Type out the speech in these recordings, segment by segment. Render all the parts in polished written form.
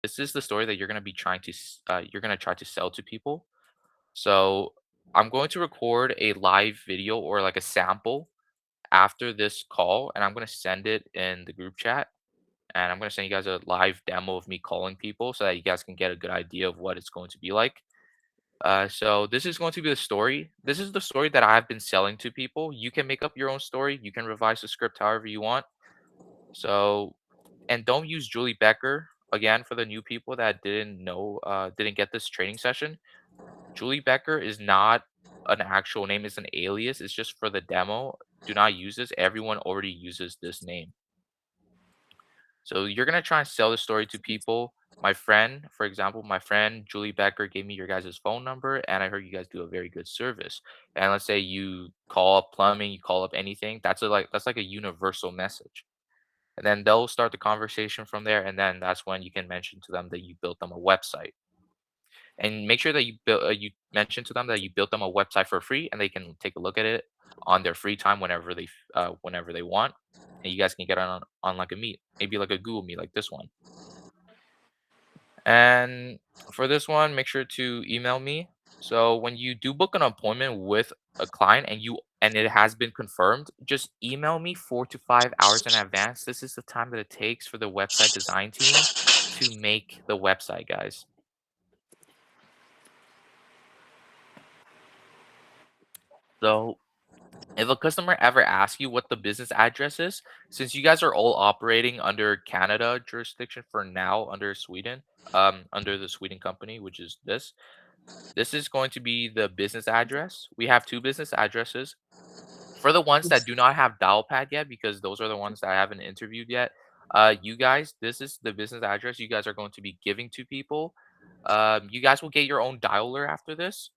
this is the story that you're gonna be you're gonna try to sell to people. So I'm going to record a live video or like a sample after this call, and I'm gonna send it in the group chat. And I'm gonna send you guys a live demo of me calling people so that you guys can get a good idea of what it's going to be like. So this is going to be the story. This is the story that I've been selling to people. You can make up your own story. You can revise the script however you want. So, and don't use Julie Becker again for the new people that didn't get this training session. Julie Becker is not an actual name; it's an alias. It's just for the demo. Do not use this. Everyone already uses this name. So you're gonna try and sell the story to people. My friend, for example, my friend Julie Becker gave me your guys' phone number, and I heard you guys do a very good service. And let's say you call up plumbing, you call up anything. That's like a universal message. And then they'll start the conversation from there, and then that's when you can mention to them that you built them a website. And make sure that you mention to them that you built them a website for free, and they can take a look at it on their free time whenever they want. And you guys can get on like a meet, maybe like a Google Meet like this one. And for this one, make sure to email me. So when you do book an appointment with a client and it has been confirmed, just email me 4 to 5 hours in advance. This is the time that it takes for the website design team to make the website, guys. So if a customer ever asks you what the business address is, since you guys are all operating under Canada jurisdiction for now under Sweden, under the Sweden company, which is this is going to be the business address. We have two business addresses. For the ones that do not have dial pad yet, because those are the ones that I haven't interviewed yet, you guys, this is the business address you guys are going to be giving to people. You guys will get your own dialer after this,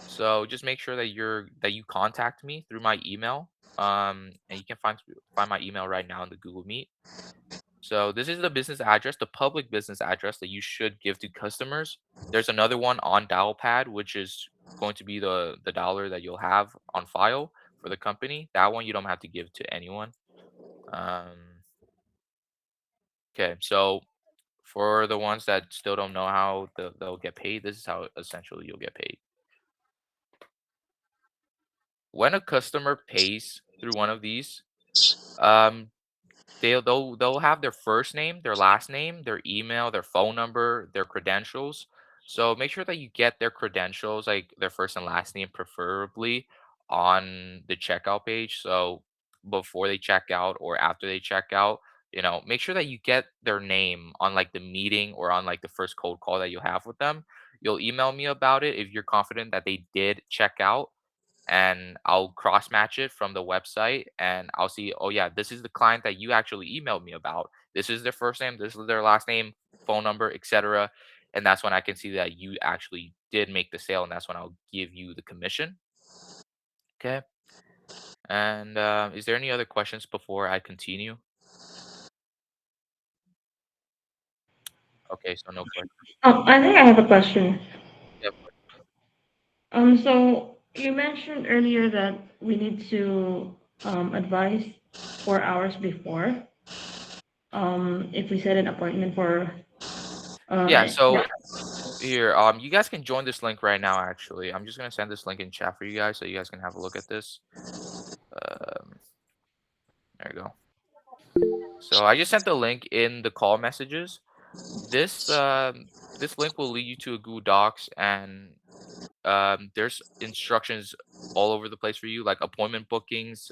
so just make sure that you contact me through my email. And you can find my email right now in the Google Meet. So this is the business address, the public business address that you should give to customers. There's another one on Dialpad, which is going to be the dollar that you'll have on file for the company. That one you don't have to give to anyone. Okay, so for the ones that still don't know how they'll get paid, this is how essentially you'll get paid. When a customer pays through one of these, um, they'll have their first name, their last name, their email, their phone number, their credentials. So make sure that you get their credentials, like their first and last name, preferably on the checkout page. So before they check out or after they check out, make sure that you get their name on like the meeting or on like the first cold call that you have with them. You'll email me about it if you're confident that they did check out, and I'll cross match it from the website and I'll see, oh yeah, this is the client that you actually emailed me about. This is their first name, this is their last name, phone number, etc. And that's when I can see that you actually did make the sale, and that's when I'll give you the commission. Okay. And is there any other questions before I continue? Okay, so no questions. I think I have a question. Yep. So you mentioned earlier that we need to advise 4 hours before. If we set an appointment for Yeah, yeah. so here, you guys can join this link right now actually. I'm just gonna send this link in chat for you guys so you guys can have a look at this. Um, there you go. So I just sent the link in the call messages. This link will lead you to a Google Docs, and there's instructions all over the place for you, like appointment bookings.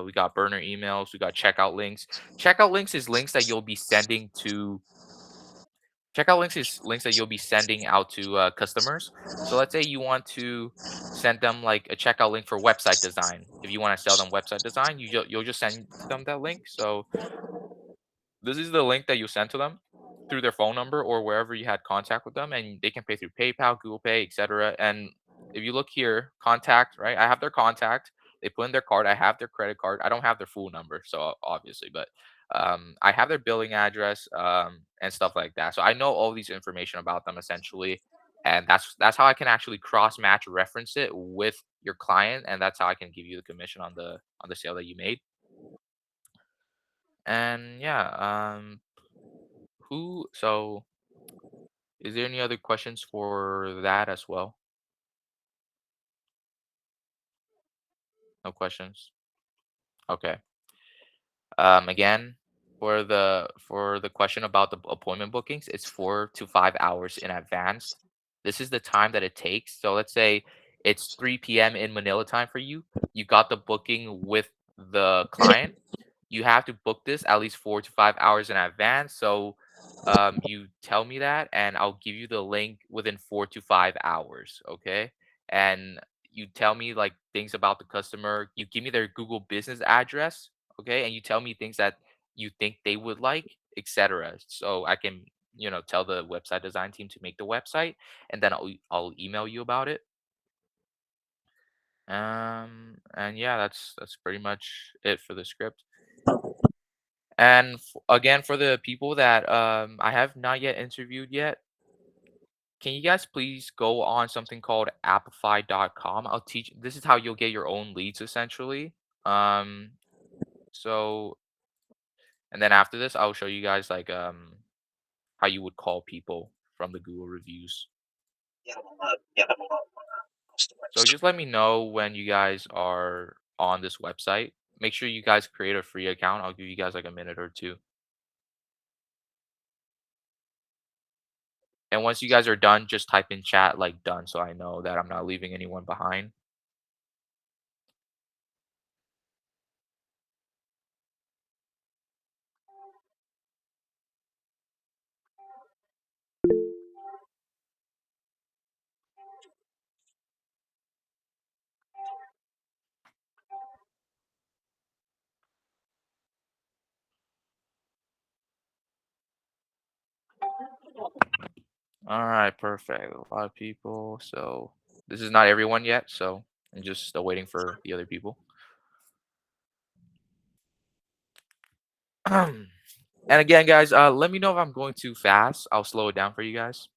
We got burner emails. We got checkout links. Checkout links is links that you'll be sending to Checkout links is links that you'll be sending out to customers. So let's say you want to send them like a checkout link for website design. If you want to sell them website design, you'll just send them that link. So this is the link that you send to them through their phone number or wherever you had contact with them, and they can pay through PayPal, Google Pay, etc. And if you look here, contact, right? I have their contact. They put in their card. I have their credit card. I don't have their full number, so obviously, but I have their billing address, and stuff like that. So I know all these information about them essentially, and that's how I can actually cross match reference it with your client, and that's how I can give you the commission on the sale that you made. And yeah, who so Is there any other questions for that as well? No questions? Okay. Again, for the question about the appointment bookings, it's 4 to 5 hours in advance. This is the time that it takes. So let's say it's 3 p.m. in Manila time for you. You got the booking with the client. You have to book this at least 4 to 5 hours in advance. So you tell me that, and I'll give you the link within 4 to 5 hours. Okay. And you tell me like things about the customer. You give me their Google business address. Okay. And you tell me things that you think they would like, etc. So I can, tell the website design team to make the website, and then I'll email you about it. And yeah, that's pretty much it for the script. And again, for the people that I have not yet interviewed yet, can you guys please go on something called Appify.com? I'll teach. This is how you'll get your own leads essentially. Um, so and then after this, I'll show you guys like how you would call people from the Google reviews. So just let me know when you guys are on this website. Make sure you guys create a free account. I'll give you guys like a minute or two. And once you guys are done, just type in chat like done so I know that I'm not leaving anyone behind. All right, perfect. A lot of people. So this is not everyone yet. So I'm just still waiting for the other people. And again, guys, let me know if I'm going too fast. I'll slow it down for you guys.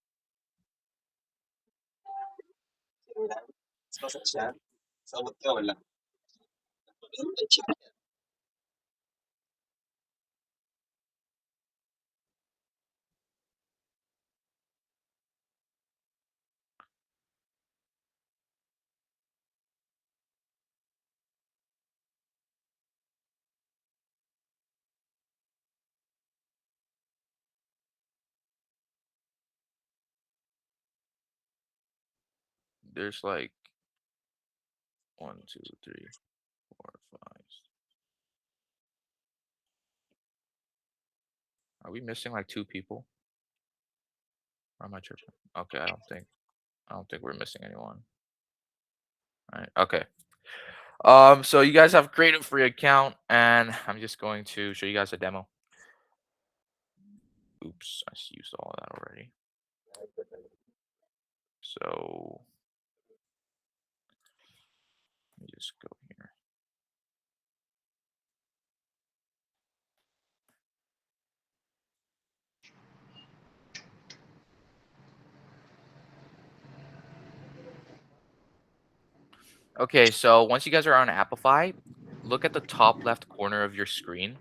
There's like one, two, three, four, five. Are we missing like two people? Or am I tripping? Okay, I don't think we're missing anyone. All right. Okay. So you guys have created a free account, and I'm just going to show you guys a demo. Oops, I used all of that already. So let me just go here. Okay, so once you guys are on Appify, look at the top left corner of your screen,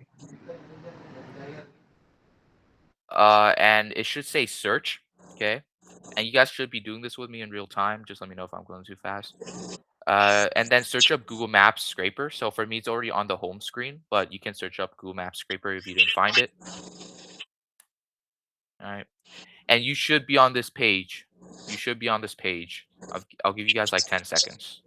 and it should say search. Okay, and you guys should be doing this with me in real time. Just let me know if I'm going too fast. And then search up Google Maps Scraper. So for me, it's already on the home screen, but you can search up Google Maps Scraper if you didn't find it. All right, and you should be on this page. You should be on this page. I'll give you guys like 10 seconds.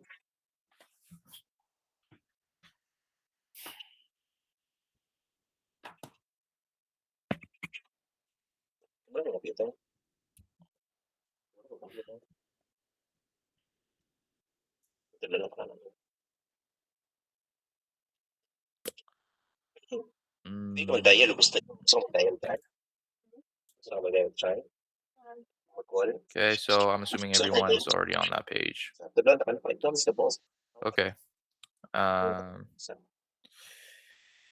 Mm, okay, so I'm assuming everyone's already on that page. Okay. Um,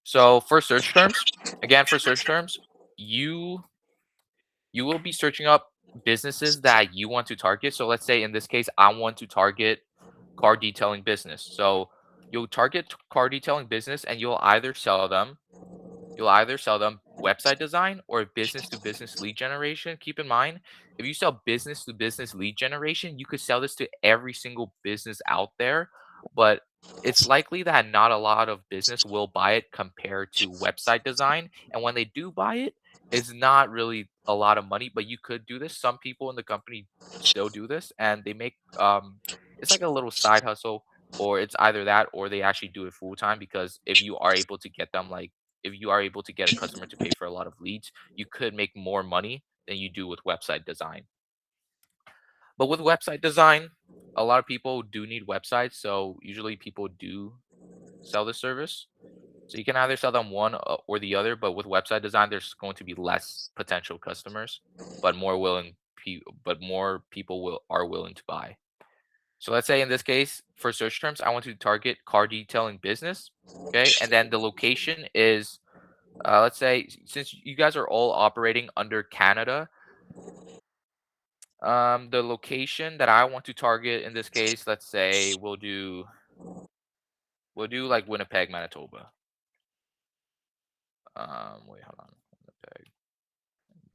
so for search terms, again for search terms, you you will be searching up businesses that you want to target. So let's say in this case, I want to target car detailing business. So you'll target car detailing business, and you'll either sell them website design or business to business lead generation, keep in mind if you sell business to business lead generation, you could sell this to every single business out there, but it's likely that not a lot of business will buy it compared to website design. And when they do buy it, it's not really a lot of money, but you could do this. Some people in the company still do this and they make it's like a little side hustle, or it's either that or they actually do it full time, because if you are able to get them like if you are able to get a customer to pay for a lot of leads, you could make more money than you do with website design. But with website design, a lot of people do need websites, so usually people do sell this service. So you can either sell them one or the other, but with website design, there's going to be less potential customers, but more people will are willing to buy. So let's say in this case, for search terms, I want to target car detailing business. Okay, and then the location is let's say since you guys are all operating under Canada, the location that I want to target in this case, let's say we'll do like Winnipeg, Manitoba. Wait, hold on, Winnipeg,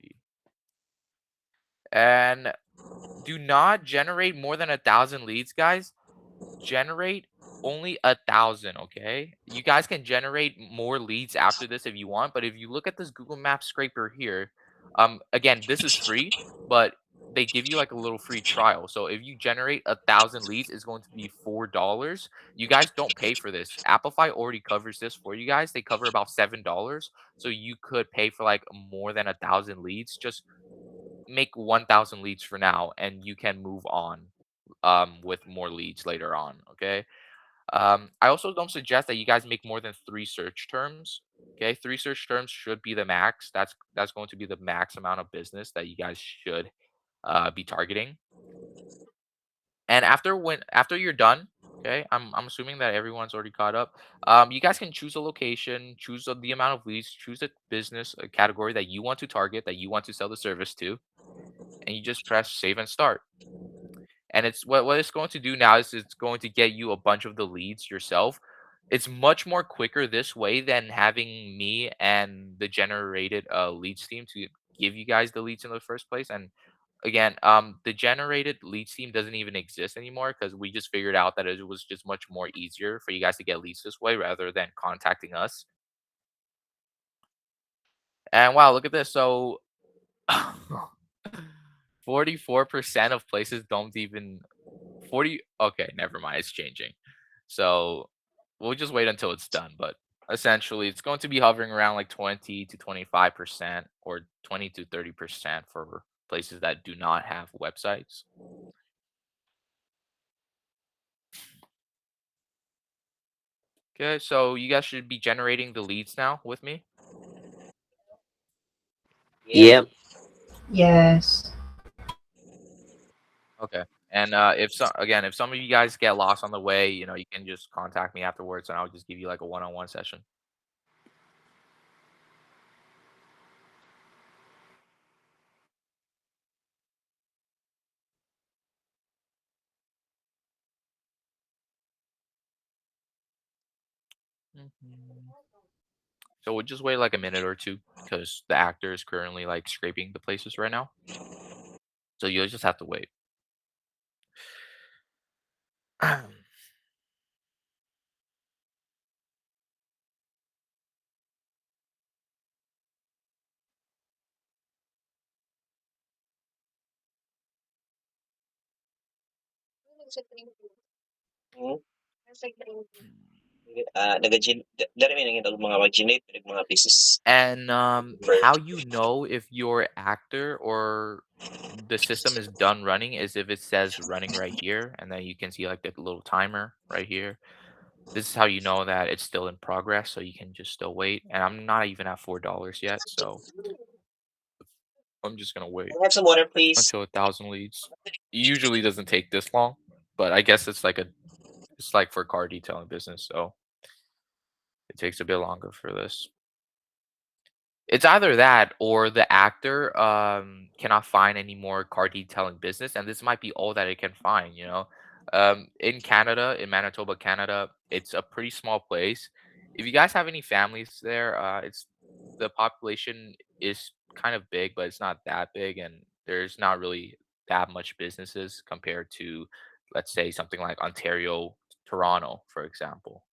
NB. And do not generate more than 1,000 leads, guys. Generate only 1,000. Okay, you guys can generate more leads after this if you want, but if you look at this Google Maps scraper here, again, this is free, but they give you like a little free trial. So if you generate 1,000 leads, it's going to be $4. You guys don't pay for this. Applify already covers this for you guys. They cover about $7, so you could pay for like more than 1,000 leads. Just make 1,000 leads for now and you can move on with more leads later on. Okay, I also don't suggest that you guys make more than 3 search terms. Okay, 3 search terms should be the max. That's going to be the max amount of business that you guys should be targeting. And after you're done, okay, I'm assuming that everyone's already caught up. You guys can choose a location, choose the amount of leads, choose a business a category that you want to target, that you want to sell the service to, and you just press save and start. And it's what it's going to do now is it's going to get you a bunch of the leads yourself. It's much more quicker this way than having me and the generated leads team to give you guys the leads in the first place. And again, the generated leads team doesn't even exist anymore because we just figured out that it was just much more easier for you guys to get leads this way rather than contacting us. And wow, look at this. So 44% of places don't even 40 okay, never mind, it's changing. So, we'll just wait until it's done, but essentially, it's going to be hovering around like 20 to 25% or 20 to 30% for places that do not have websites. Okay, so you guys should be generating the leads now with me. Yep. Yes. Okay. And if some of you guys get lost on the way, you can just contact me afterwards and I'll just give you like a one-on-one session. Mhm. So we'll just wait like a minute or two because the actor is currently like scraping the places right now. So you'll just have to wait. Hmm. Dari may nangita og mga mag-generate og mga business And how first. you know if your actor or the system is done running is if it says running right here, and then you can see like the little timer right here. This is how you know that it's still in progress, so you can just still wait. And I'm not even at $4 yet, so I'm just gonna wait Can I have some water, please? until 1,000 leads. It usually doesn't take this long, but I guess it's like for car detailing business, so it takes a bit longer for this. It's either that or the actor cannot find any more car detailing business, and this might be all that it can find. In Canada, in Manitoba, Canada, it's a pretty small place. If you guys have any families there, it's the population is kind of big, but it's not that big, and there's not really that much businesses compared to, let's say, something like Ontario, Toronto, for example.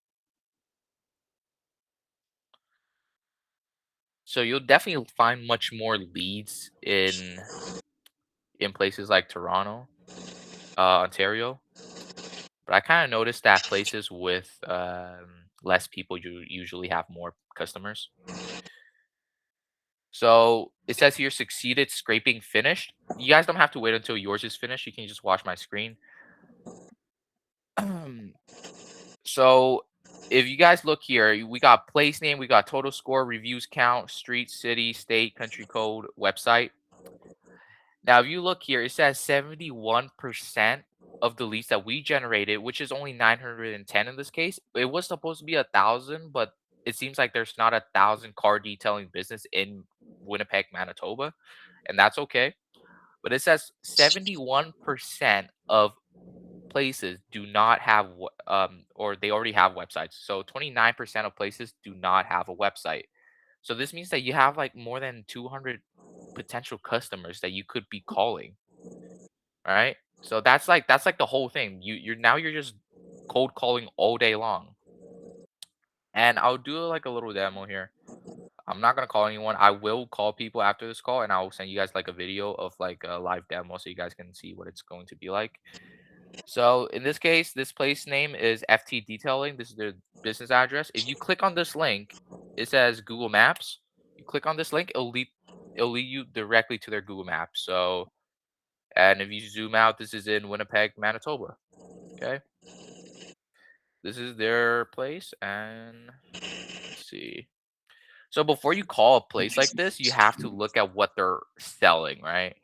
So you'll definitely find much more leads in places like Toronto, Ontario. But I kind of noticed that places with less people you usually have more customers. So it says here succeeded scraping finished. You guys don't have to wait until yours is finished. You can just watch my screen. So if you guys look here, we got place name, we got total score, reviews count, street, city, state, country code, website. Now, if you look here, it says 71% of the leads that we generated, which is only 910 in this case. It was supposed to be 1,000, but it seems like there's not 1,000 car detailing business in Winnipeg, Manitoba, and that's okay. But it says 71% of places do not have, or they already have websites. So 29% of places do not have a website. So this means that you have like more than 200 potential customers that you could be calling. All right. So that's like the whole thing. You're just cold calling all day long. And I'll do like a little demo here. I'm not gonna call anyone. I will call people after this call, and I'll send you guys like a video of like a live demo so you guys can see what it's going to be like. So in this case, this place name is FT Detailing. This is their business address. If you click on this link, it says Google Maps. You click on this link, it'll lead you directly to their Google Maps. So, and if you zoom out, this is in Winnipeg, Manitoba. Okay, this is their place, and let's see. So before you call a place like this, you have to look at what they're selling, right?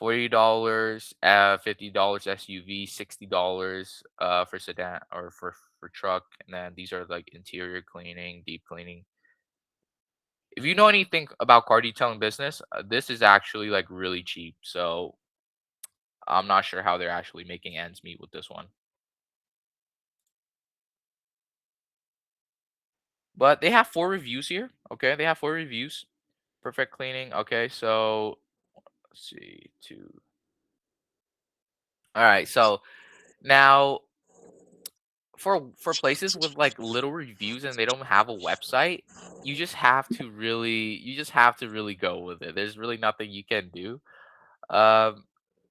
$40, $50 SUV, $60 for sedan or for truck, and then these are like interior cleaning, deep cleaning. If you know anything about car detailing business, this is actually like really cheap. So I'm not sure how they're actually making ends meet with this one. But they have 4 reviews here. Okay, they have 4 reviews. Perfect cleaning. Okay, so let's see, two. All right, so now for places with like little reviews and they don't have a website, you just have to really go with it. There's really nothing you can do. Um,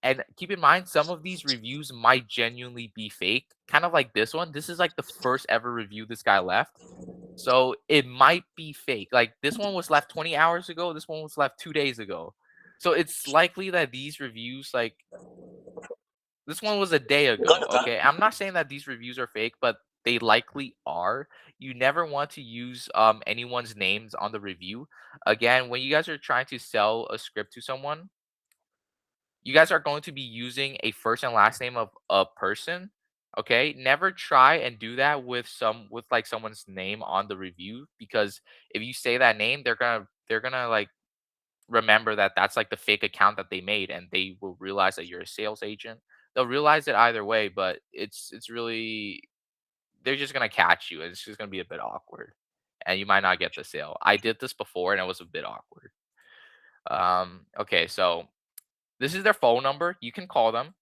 and keep in mind, some of these reviews might genuinely be fake, kind of like this one. This is like the first ever review this guy left. So it might be fake. Like this one was left 20 hours ago, this one was left 2 days ago. So it's likely that these reviews, like this one was a day ago. Gano'n ka? Okay. I'm not saying that these reviews are fake, but they likely are. You never want to use anyone's names on the review. Again, when you guys are trying to sell a script to someone, you guys are going to be using a first and last name of a person. Okay, never try and do that with like someone's name on the review, because if you say that name, they're gonna like remember that that's like the fake account that they made, and they will realize that you're a sales agent. They'll realize it either way, but it's really, they're just gonna catch you, and it's just gonna be a bit awkward, and you might not get the sale. I did this before, and it was a bit awkward. Okay, so this is their phone number. You can call them.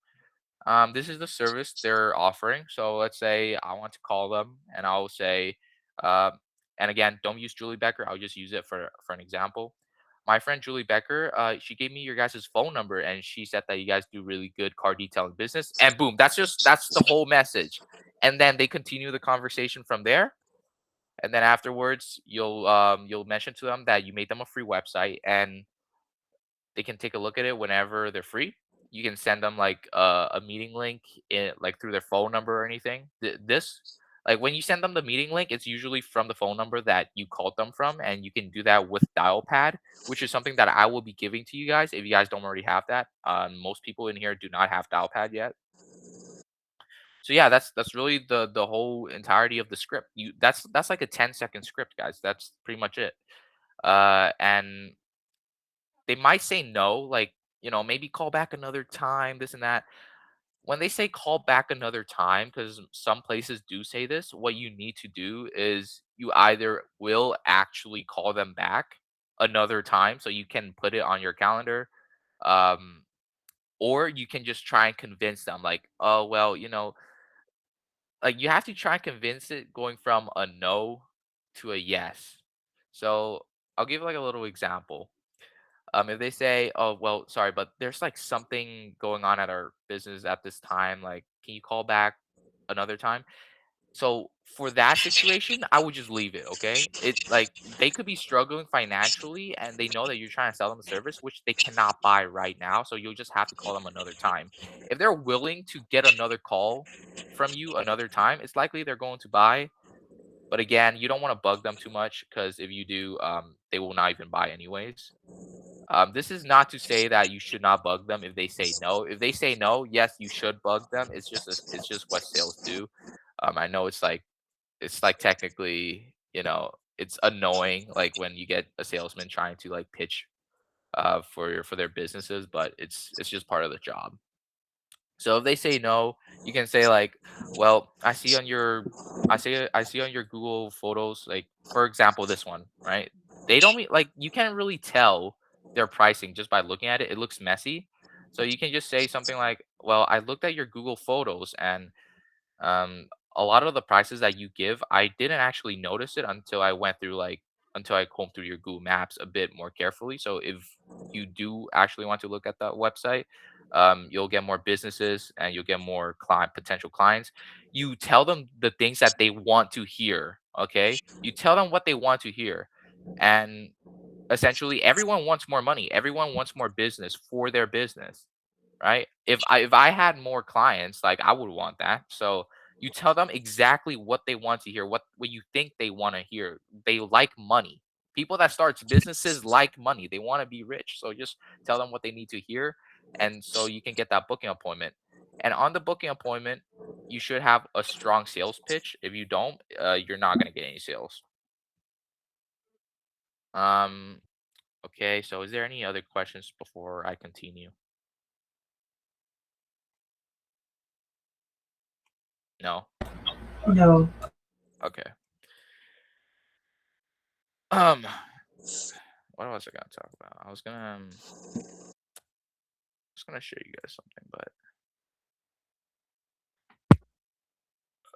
This is the service they're offering. So let's say I want to call them, and I'll say, uh, and again, don't use Julie Becker. I'll just use it for an example. My friend Julie Becker, she gave me your guys' phone number, and she said that you guys do really good car detailing business. And boom, that's the whole message. And then they continue the conversation from there. And then afterwards, you'll mention to them that you made them a free website, and they can take a look at it whenever they're free. You can send them like a meeting link in like through their phone number or anything. This like when you send them the meeting link, it's usually from the phone number that you called them from, and you can do that with Dialpad, which is something that I will be giving to you guys if you guys don't already have that. Most people in here do not have Dialpad yet. So yeah, that's really the whole entirety of the script. That's like a 10-second script, guys. That's pretty much it. And they might say no, like, maybe call back another time, this and that. When they say call back another time, because some places do say this, what you need to do is you either will actually call them back, another time, so you can put it on your calendar. Um, or you can just try and convince them, like, oh well, like you have to try and convince it going from a no to a yes. So I'll give like a little example. If they say, "Oh, well, sorry, but there's like something going on at our business at this time. Like, can you call back another time?" So for that situation, I would just leave it. Okay, it like they could be struggling financially, and they know that you're trying to sell them a service which they cannot buy right now. So you'll just have to call them another time. If they're willing to get another call from you another time, it's likely they're going to buy. But again, you don't want to bug them too much because if you do, they will not even buy anyways. This is not to say that you should not bug them if they say no. If they say no, yes, you should bug them. It's just what sales do. I know it's like technically, it's annoying like when you get a salesman trying to like pitch for their businesses, but it's just part of the job. So if they say no, you can say like, "Well, I see on your Google Photos, like for example, this one, right? They don't mean like you can't really tell their pricing just by looking at it. It looks messy. So you can just say something like, "Well, I looked at your Google Photos and um, a lot of the prices that you give, I didn't actually notice it until I combed through your Google Maps a bit more carefully. So if you do actually want to look at that website, you'll get more businesses and you'll get more potential clients. You tell them the things that they want to hear. Okay, you tell them what they want to hear, and essentially everyone wants more money. Everyone wants more business for their business, right? If I had more clients, like I would want that. So you tell them exactly what they want to hear, what you think they want to hear. They like money. People that starts businesses like money. They want to be rich. So just tell them what they need to hear, and so you can get that booking appointment. And on the booking appointment, you should have a strong sales pitch. If you don't, you're not gonna get any sales. Um. Okay. So is there any other questions before I continue? No. No. Okay. Um. What was I gonna talk about? I was gonna show you guys something, but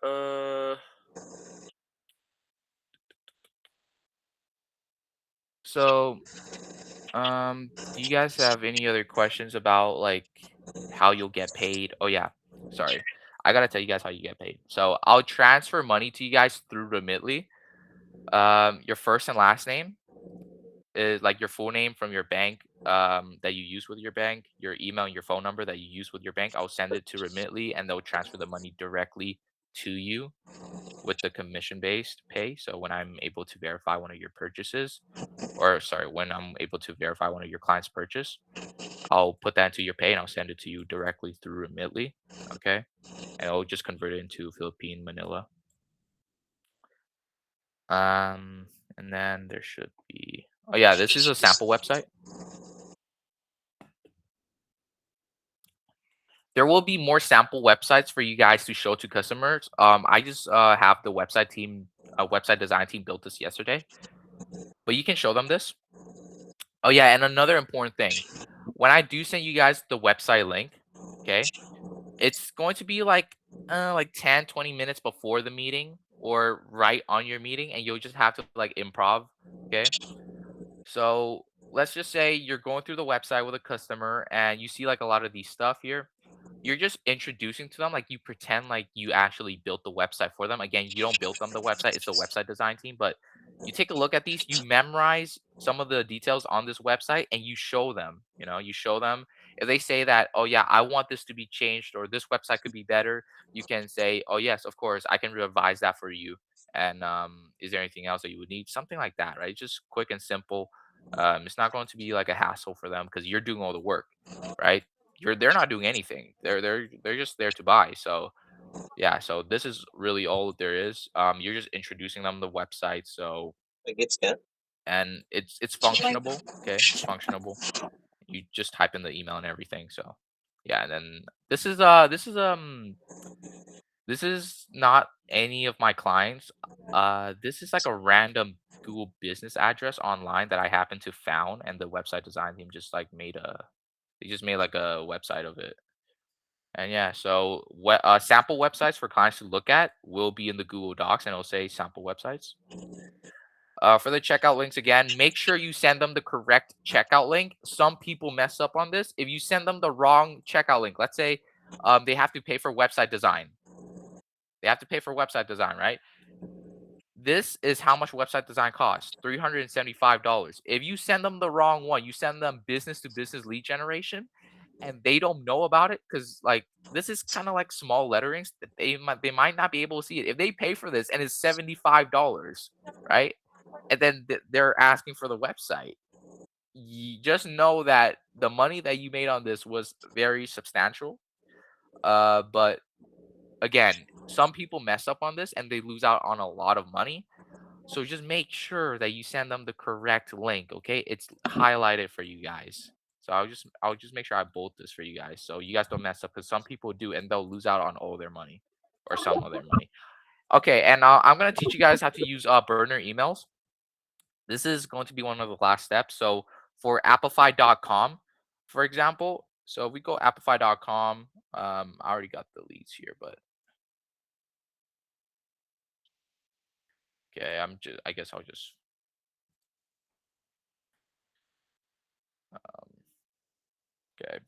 uh so do you guys have any other questions about like how you'll get paid? Oh yeah, sorry. I gotta tell you guys how you get paid. So I'll transfer money to you guys through Remitly. Your first and last name is like your full name from your bank that you use with your bank, your email and your phone number that you use with your bank. I'll send it to Remitly and they'll transfer the money directly to you with the commission based pay. So when I'm able to verify one of your purchases, or sorry, when I'm able to verify one of your clients' purchase, I'll put that into your pay and I'll send it to you directly through Remitly. Okay. And it'll just convert it into Philippine Manila. Um, and then there should be, oh yeah, this is a sample website. There will be more sample websites for you guys to show to customers. I just have the website design team built this yesterday, but you can show them this. Oh yeah, and another important thing, when I do send you guys the website link, okay, it's going to be like 10, 20 minutes before the meeting or right on your meeting, and you'll just have to like improv. Okay. So let's just say you're going through the website with a customer and you see like a lot of these stuff here. You're just introducing to them, like you pretend like you actually built the website for them. Again, you don't build them the website, it's the website design team, but you take a look at these, you memorize some of the details on this website and you show them, you show them. If they say that, oh yeah, I want this to be changed or this website could be better, you can say, oh yes, of course, I can revise that for you. And is there anything else that you would need? Something like that, right? Just quick and simple. It's not going to be like a hassle for them because you're doing all the work, right? They're not doing anything. They're just there to buy. So yeah, so this is really all there is. You're just introducing them the website. So Gets ka? and it's functionable. Okay, it's functionable. You just type in the email and everything. So yeah, and then this is This is not any of my clients. This is like a random Google business address online that I happen to found, and the website design team just like they just made like a website of it. And yeah, so sample websites for clients to look at will be in the Google Docs, and it'll say sample websites. For the checkout links again, make sure you send them the correct checkout link. Some people mess up on this. If you send them the wrong checkout link, let's say they have to pay for website design. They have to pay for website design, right? This is how much website design costs, $375. If you send them the wrong one, you send them business to business lead generation, and they don't know about it because like this is kind of like small letterings that they might not be able to see it. If they pay for this and it's $75, right? And then they're asking for the website. You just know that the money that you made on this was very substantial. But again, some people mess up on this and they lose out on a lot of money. So just make sure that you send them the correct link, okay? It's highlighted for you guys. So I'll just make sure I bolt this for you guys so you guys don't mess up because some people do and they'll lose out on all their money or some of their money. Okay, and I'm gonna teach you guys how to use burner emails. This is going to be one of the last steps. So for Appify.com, for example, so if we go Appify.com, I already got the leads here, but okay, I guess I'll just um, okay.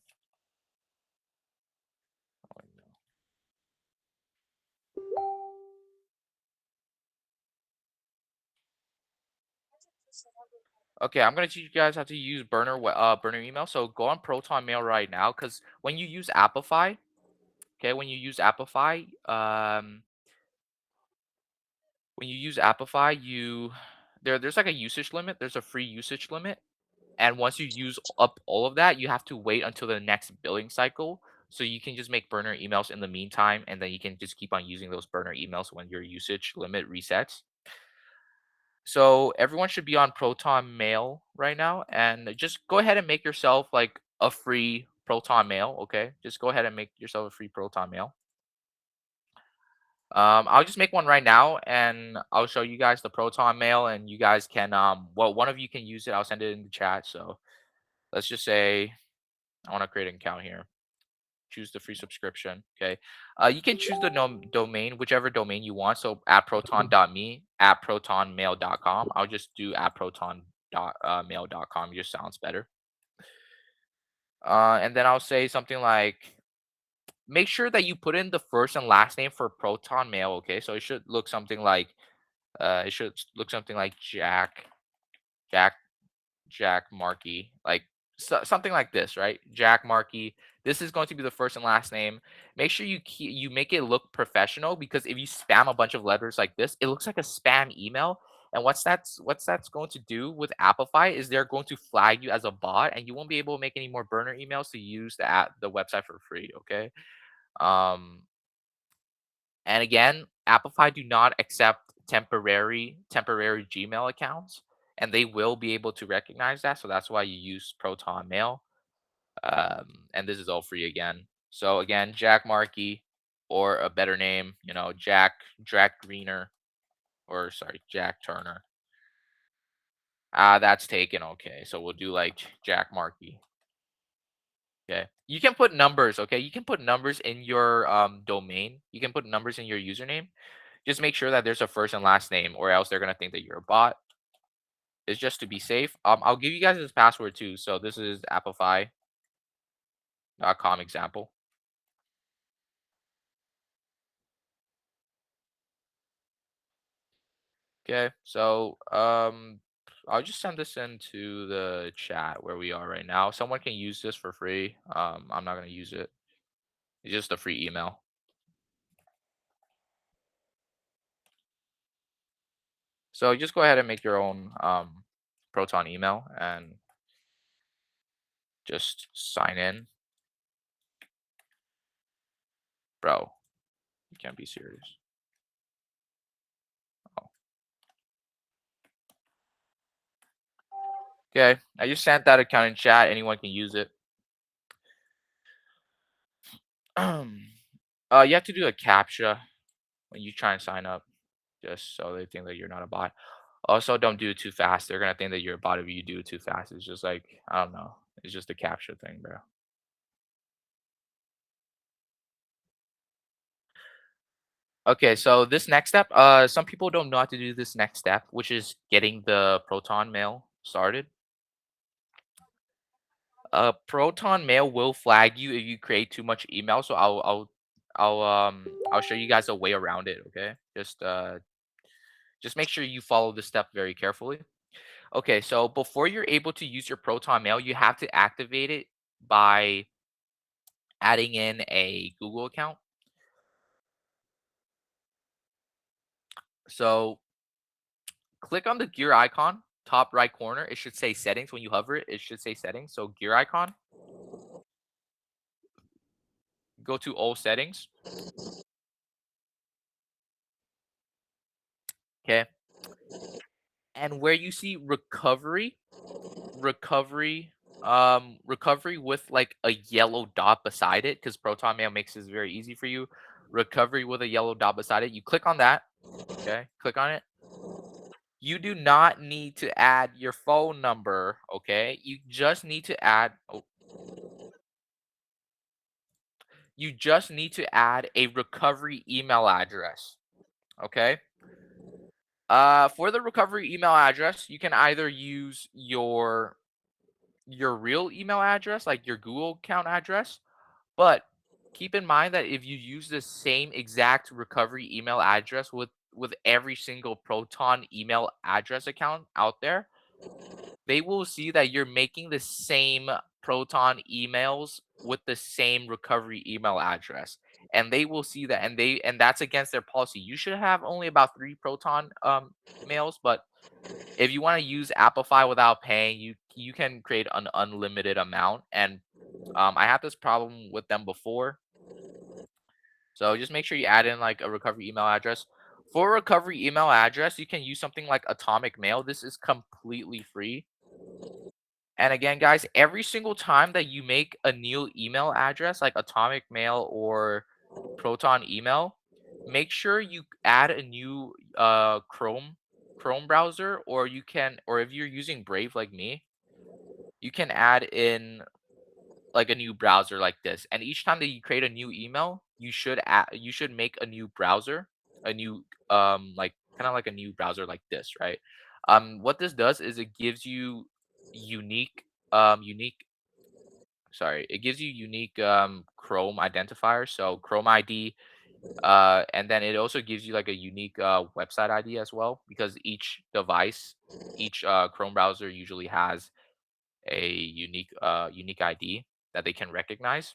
Oh, no. Okay, I'm gonna teach you guys how to use burner email. So go on Proton Mail right now, because when you use Appify, okay, when you use Appify, there's like a usage limit. There's a free usage limit, and once you use up all of that, you have to wait until the next billing cycle. So you can just make burner emails in the meantime, and then you can just keep on using those burner emails when your usage limit resets. So everyone should be on Proton Mail right now, and just go ahead and make yourself like a free Proton Mail. Okay, just go ahead and make yourself a free Proton Mail. I'll just make one right now, and I'll show you guys the Proton Mail, and you guys can well, one of you can use it. I'll send it in the chat. So let's just say I want to create an account here. Choose the free subscription. Okay. You can choose the domain, whichever domain you want. So at proton.me, at protonmail.com. I'll just do at proton.mail.com. It just sounds better. And then I'll say something like, make sure that you put in the first and last name for Proton Mail. Okay. So it should look something like, Jack, Jack Jack Markey, like something like this, right? Jack Markey. This is going to be the first and last name. Make sure you make it look professional, because if you spam a bunch of letters like this, it looks like a spam email. And what's that's going to do with Appify is they're going to flag you as a bot, and you won't be able to make any more burner emails to use the website for free. Okay. Um, and again, Appify do not accept temporary Gmail accounts, and they will be able to recognize that. So that's why you use Proton Mail. And this is all free again. So again, Jack Markey, or a better name, Jack Greener, or sorry, Jack Turner. That's taken. Okay, so we'll do like Jack Markey. Okay. You can put numbers, okay? You can put numbers in your domain. You can put numbers in your username. Just make sure that there's a first and last name, or else they're gonna think that you're a bot. It's just to be safe. I'll give you guys this password too. So this is Appify.com example. Okay, so I'll just send this into the chat where we are right now. Someone can use this for free. I'm not gonna use it. It's just a free email. So just go ahead and make your own Proton email and just sign in. Bro, you can't be serious. Oh. Okay, I just sent that account in chat. Anyone can use it. You have to do a CAPTCHA. when you try and sign up, just so they think that you're not a bot. Also, don't do it too fast. They're gonna think that you're a bot if you do it too fast. It's just like, I don't know. It's just a capture thing, bro. Okay, so this next step, some people don't know how to do this next step, which is getting the Proton Mail started. Proton Mail will flag you if you create too much email, so I'll show you guys a way around it. Okay, just make sure you follow this step very carefully. Okay, so before you're able to use your Proton Mail, you have to activate it by adding in a Google account. So click on the gear icon, top right corner. It should say settings. When you hover it, it should say settings. So gear icon, go to all settings. Okay. And where you see recovery, recovery with like a yellow dot beside it, because Proton Mail makes this very easy for you. Recovery with a yellow dot beside it. You click on that. Okay. Click on it. You do not need to add your phone number. Okay. You just need to add. Oh, you just need to add a recovery email address. Okay. For the recovery email address, you can either use your real email address, like your Google account address, but keep in mind that if you use the same exact recovery email address with every single Proton email address account out there, they will see that you're making the same Proton emails with the same recovery email address. And they will see that, and that's against their policy. You should have only about 3 Proton mails, but if you want to use Applify without paying, you can create an unlimited amount. And I had this problem with them before, so just make sure you add in like a recovery email address. For a recovery email address, you can use something like Atomic Mail. This is completely free. And again, guys, every single time that you make a new email address like Atomic Mail or Proton Email, make sure you add a new Chrome browser, or you can, or if you're using Brave like me, you can add in like a new browser like this. And each time that you create a new email, you should make a new browser, a new like kind of like a new browser like this, right? What this does is it gives you unique unique sorry, it gives you unique Chrome identifiers. So Chrome ID, and then it also gives you like a unique website ID as well, because each device, each Chrome browser usually has a unique ID that they can recognize.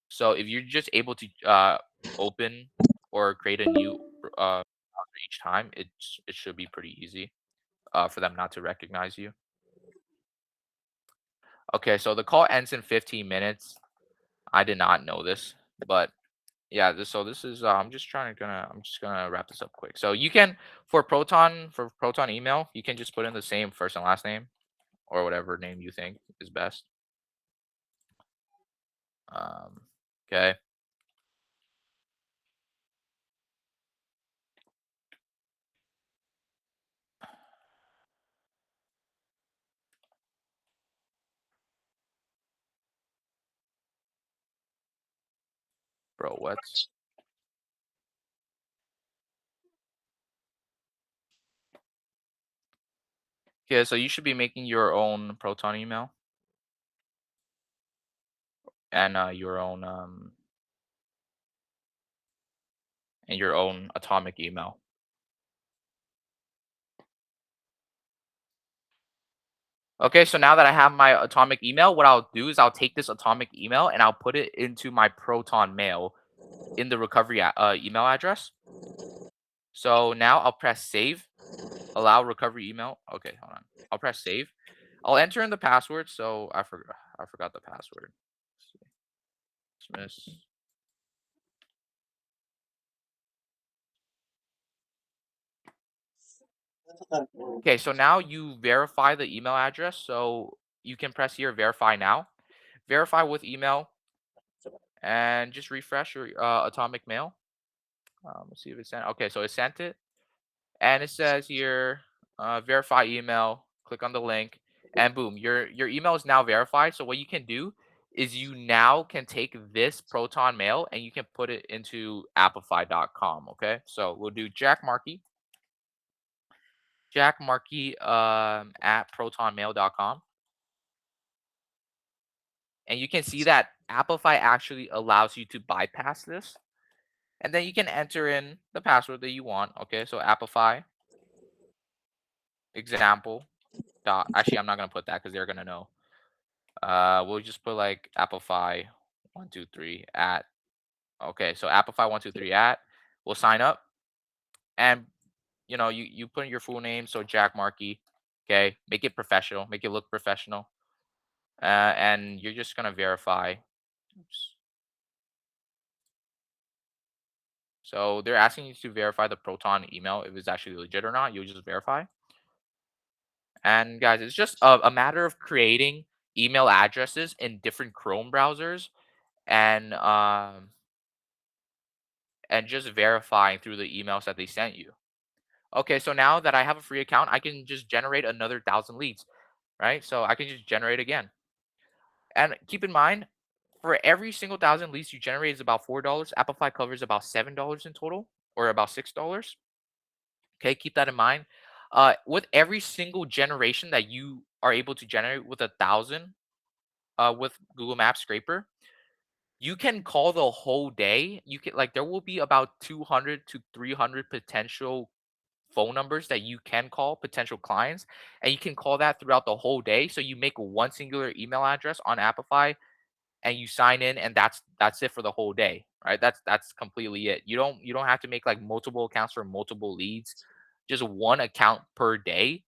So if you're just able to open or create a new browser each time, it should be pretty easy for them not to recognize you. Okay, so the call ends in 15 minutes. I did not know this, but yeah, this is I'm just gonna wrap this up quick. So you can, for Proton email, you can just put in the same first and last name or whatever name you think is best. Um, okay. Bro, what? Okay, so you should be making your own Proton email and your own Atomic email. Okay, so now that I have my Atomic email, what I'll do is I'll take this Atomic email and I'll put it into my Proton Mail in the recovery email address. So now I'll press save, allow recovery email. Okay, hold on. I'll press save. I'll enter in the password. So I forgot the password. Let's see. Dismiss. Okay, so now you verify the email address. So you can press here, verify now. Verify with email and just refresh your Atomic Mail. Let's see if it's sent. Okay, so it sent it, and it says here, verify email. Click on the link, and boom, your email is now verified. So what you can do is you now can take this Proton Mail and you can put it into Appify.com. Okay, so we'll do Jack Markey at ProtonMail.com, and you can see that Appify actually allows you to bypass this, and then you can enter in the password that you want. Okay, so Appify example dot. Actually, I'm not gonna put that because they're gonna know. We'll just put like Appify 123 at. Okay, so Appify 123 at. We'll sign up, and you put in your full name, so Jack Markey. Okay, make it professional, make it look professional, and you're just gonna verify. Oops. So they're asking you to verify the Proton email if it's actually legit or not. You'll just verify. And guys, it's just a matter of creating email addresses in different Chrome browsers and just verifying through the emails that they sent you. Okay, so now that I have a free account, I can just generate another 1,000 leads, right? So I can just generate again. And keep in mind, for every single 1,000 leads you generate is about $4. Appify covers about $7 in total, or about $6. Okay, keep that in mind. With every single generation that you are able to generate with 1,000, with Google Maps Scraper, you can call the whole day. You can like there will be about 200 to 300 potential phone numbers that you can call, potential clients, and you can call that throughout the whole day. So you make one singular email address on Appify and you sign in, and that's it for the whole day, right? That's completely it. You don't have to make like multiple accounts for multiple leads. Just one account per day,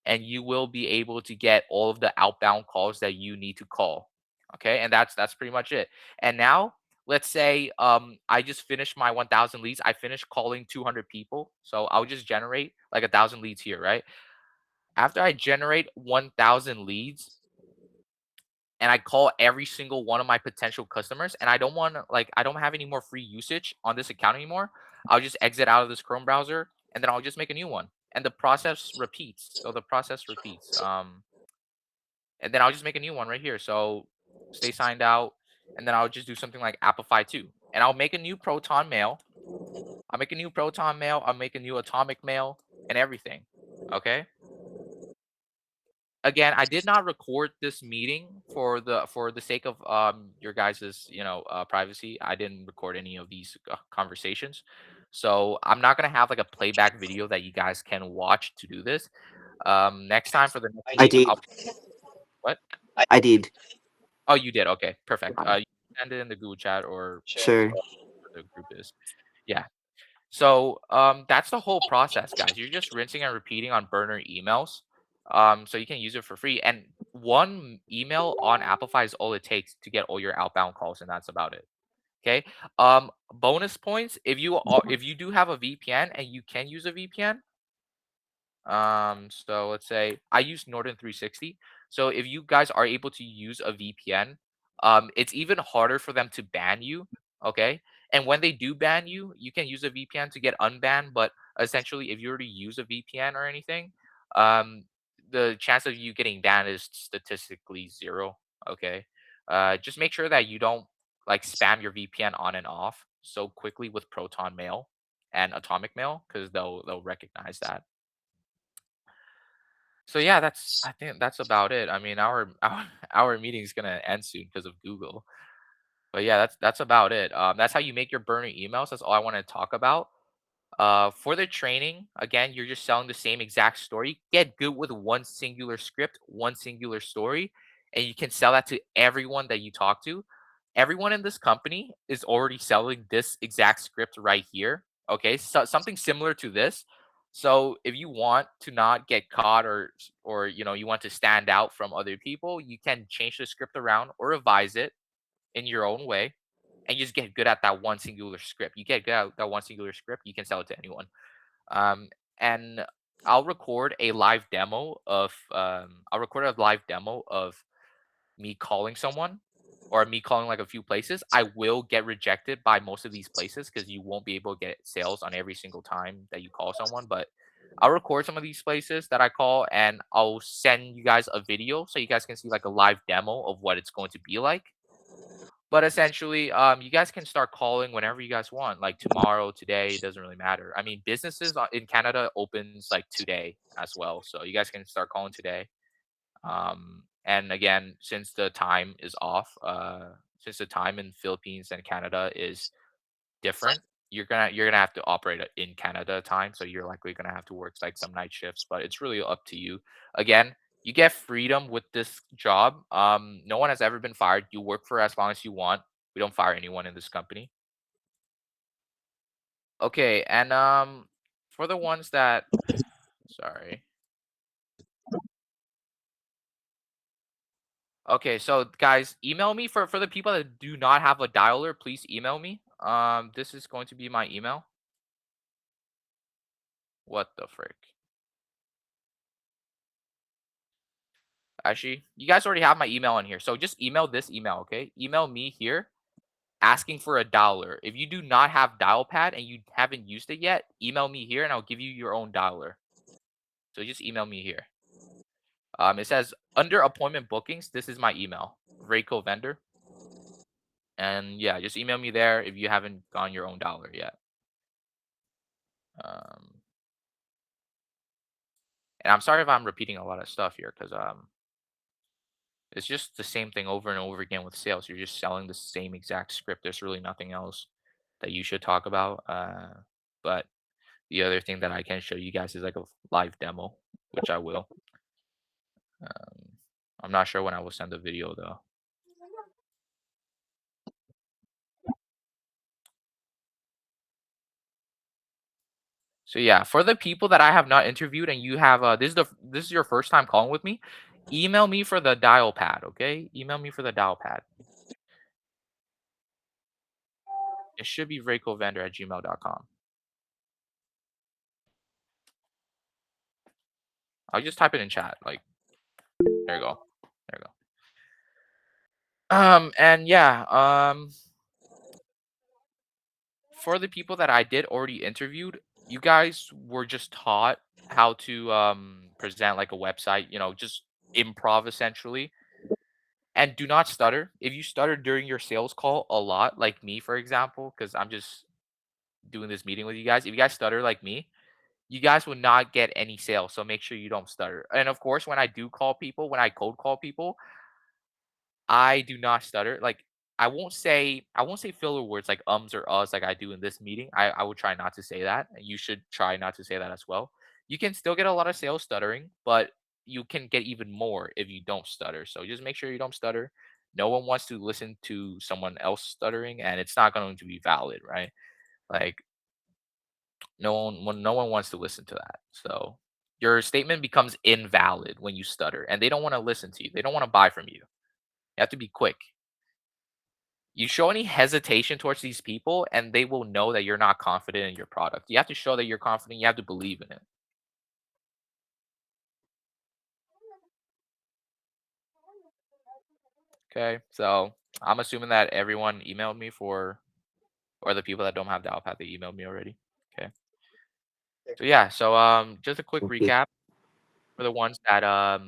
and you will be able to get all of the outbound calls that you need to call. Okay, and that's pretty much it. And now let's say I just finished my 1,000 leads. I finished calling 200 people, so I'll just generate like 1,000 leads here, right? After I generate 1,000 leads and I call every single one of my potential customers, and I don't want to like I don't have any more free usage on this account anymore, I'll just exit out of this Chrome browser and then I'll just make a new one. And the process repeats. So the process repeats. And then I'll just make a new one right here. So stay signed out, and then I'll just do something like Appify 2. And I'll make a new Proton Mail. I'll make a new Proton Mail. I'll make a new Atomic Mail and everything. Okay. Again, I did not record this meeting for the sake of your guys's privacy. I didn't record any of these conversations, so I'm not gonna have like a playback video that you guys can watch to do this. Next time for the next I meeting, did. what? I did. Oh, you did. Okay, perfect. You send it in the Google chat or Sure. whatever the group is. Yeah. So that's the whole process, guys. You're just rinsing and repeating on burner emails. So you can use it for free. And one email on Appify is all it takes to get all your outbound calls, and that's about it. Okay. Bonus points if you do have a VPN and you can use a VPN. So let's say I use Norton 360. So if you guys are able to use a VPN, it's even harder for them to ban you. Okay. And when they do ban you, you can use a VPN to get unbanned. But essentially, if you already use a VPN or anything, um, the chance of you getting banned is statistically zero. Okay. Just make sure that you don't like spam your VPN on and off so quickly with Proton Mail and Atomic Mail, because they'll recognize that. So yeah, I think that's about it. I mean, our meeting's gonna end soon because of Google. But yeah, that's about it. That's how you make your burner emails. That's all I want to talk about. For the training, again, you're just selling the same exact story. Get good with one singular script, one singular story, and you can sell that to everyone that you talk to. Everyone in this company is already selling this exact script right here. Okay, so something similar to this. So if you want to not get caught, or you want to stand out from other people, you can change the script around or revise it in your own way, and you just get good at that one singular script. You get good at that one singular script, you can sell it to anyone. Um, and I'll record a live demo of me calling someone, or me calling like a few places, I will get rejected by most of these places because you won't be able to get sales on every single time that you call someone. But I'll record some of these places that I call and I'll send you guys a video so you guys can see like a live demo of what it's going to be like. But essentially, you guys can start calling whenever you guys want, like tomorrow, today, it doesn't really matter. I mean, businesses in Canada opens like today as well, so you guys can start calling today. And again, since the time is off, since the time in Philippines and Canada is different, you're gonna have to operate in Canada time, so you're likely gonna have to work like some night shifts, but it's really up to you. Again, you get freedom with this job. No one has ever been fired. You work for as long as you want. We don't fire anyone in this company. Okay, and for the ones that sorry. Okay, so guys, email me for the people that do not have a dialer, please email me. This is going to be my email. What the frick? Actually, you guys already have my email in here. So just email this email, okay? Email me here asking for a dialer. If you do not have dial pad and you haven't used it yet, email me here and I'll give you your own dialer. So just email me here. It says under appointment bookings, this is my email, Rayco vendor. And yeah, just email me there if you haven't gotten your own dialer yet. And I'm sorry if I'm repeating a lot of stuff here because it's just the same thing over and over again with sales. You're just selling the same exact script. There's really nothing else that you should talk about. But the other thing that I can show you guys is like a live demo, which I will. I'm not sure when I will send the video though. So yeah, for the people that I have not interviewed and you have this is your first time calling with me, email me for the dial pad, okay? Email me for the dial pad. It should be raycovendor@gmail.com. I'll just type it in chat. Like, there you go. There you go. And yeah, for the people that I did already interviewed, you guys were just taught how to present like a website, just improv essentially. And do not stutter. If you stutter during your sales call a lot, like me, for example, because I'm just doing this meeting with you guys, if you guys stutter like me, you guys will not get any sales. So make sure you don't stutter. And of course, when I do call people, when I cold call people, I do not stutter. Like I won't say filler words like ums or uhs like I do in this meeting. I will try not to say that. And you should try not to say that as well. You can still get a lot of sales stuttering, but you can get even more if you don't stutter. So just make sure you don't stutter. No one wants to listen to someone else stuttering and it's not going to be valid, right? Like no one wants to listen to that. So your statement becomes invalid when you stutter and they don't want to listen to you. They don't want to buy from you. You have to be quick. You show any hesitation towards these people and they will know that you're not confident in your product. You have to show that you're confident. You have to believe in it. Okay. So I'm assuming that everyone emailed me or the people that don't have the iPad, they emailed me already. Okay. So yeah. So just a quick Okay. recap for the ones that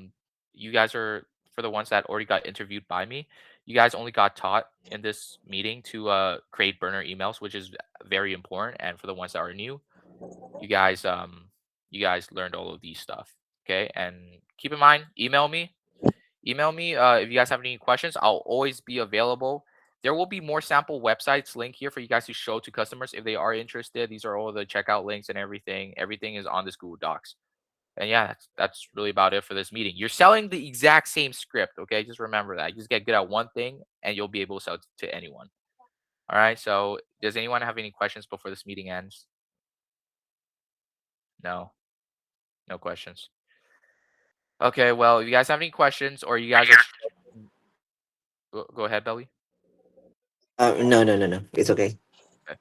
you guys are for the ones that already got interviewed by me. You guys only got taught in this meeting to create burner emails, which is very important. And for the ones that are new, you guys learned all of these stuff, okay? And keep in mind, email me if you guys have any questions. I'll always be available. There will be more sample websites link here for you guys to show to customers if they are interested. These are all the checkout links and everything is on this Google Docs. And yeah, that's really about it for this meeting. You're selling the exact same script, okay? Just remember that. Just get good at one thing and you'll be able to sell to anyone. All right, so does anyone have any questions before this meeting ends? No. No questions. Okay, well, if you guys have any questions or you guys are go ahead, Belly. No. It's okay. Okay.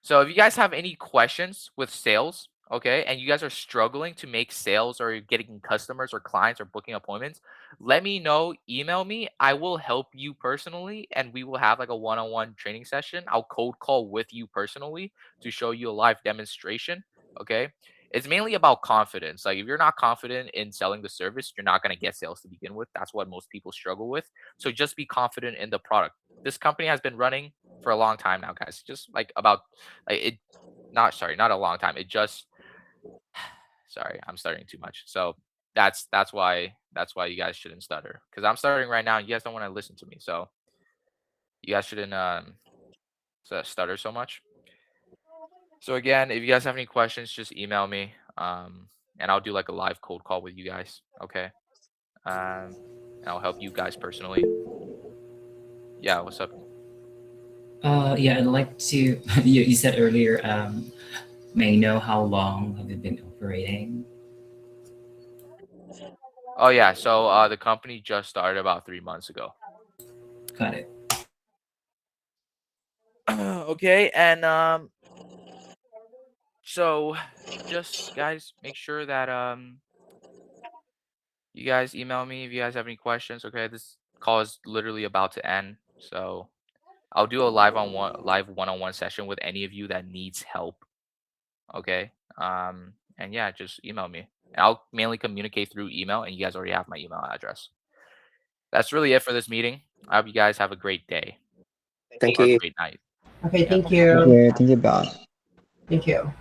So if you guys have any questions with sales, okay, and you guys are struggling to make sales or you're getting customers or clients or booking appointments, let me know, email me. I will help you personally and we will have like a one-on-one training session. I'll cold call with you personally to show you a live demonstration, okay? It's mainly about confidence. Like if you're not confident in selling the service, you're not going to get sales to begin with. That's what most people struggle with. So just be confident in the product. This company has been running for a long time now, guys. Just like about like it not a long time. It just sorry, I'm stuttering too much. So that's why you guys shouldn't stutter. Because I'm stuttering right now. And you guys don't want to listen to me. So you guys shouldn't stutter so much. So again, if you guys have any questions, just email me. And I'll do like a live cold call with you guys. Okay. And I'll help you guys personally. Yeah, what's up? Yeah, I'd like to. You said earlier, may I know how long have you been operating? Oh yeah, so the company just started about 3 months ago. Got it. Okay, and so just guys make sure that you guys email me if you guys have any questions. Okay, this call is literally about to end, so I'll do a live one-on-one session with any of you that needs help. Okay, and yeah, just email me. And I'll mainly communicate through email, and you guys already have my email address. That's really it for this meeting. I hope you guys have a great day Thank or a you. great night. Okay, Yeah. thank Thank you. you. Thank you, boss. Thank you.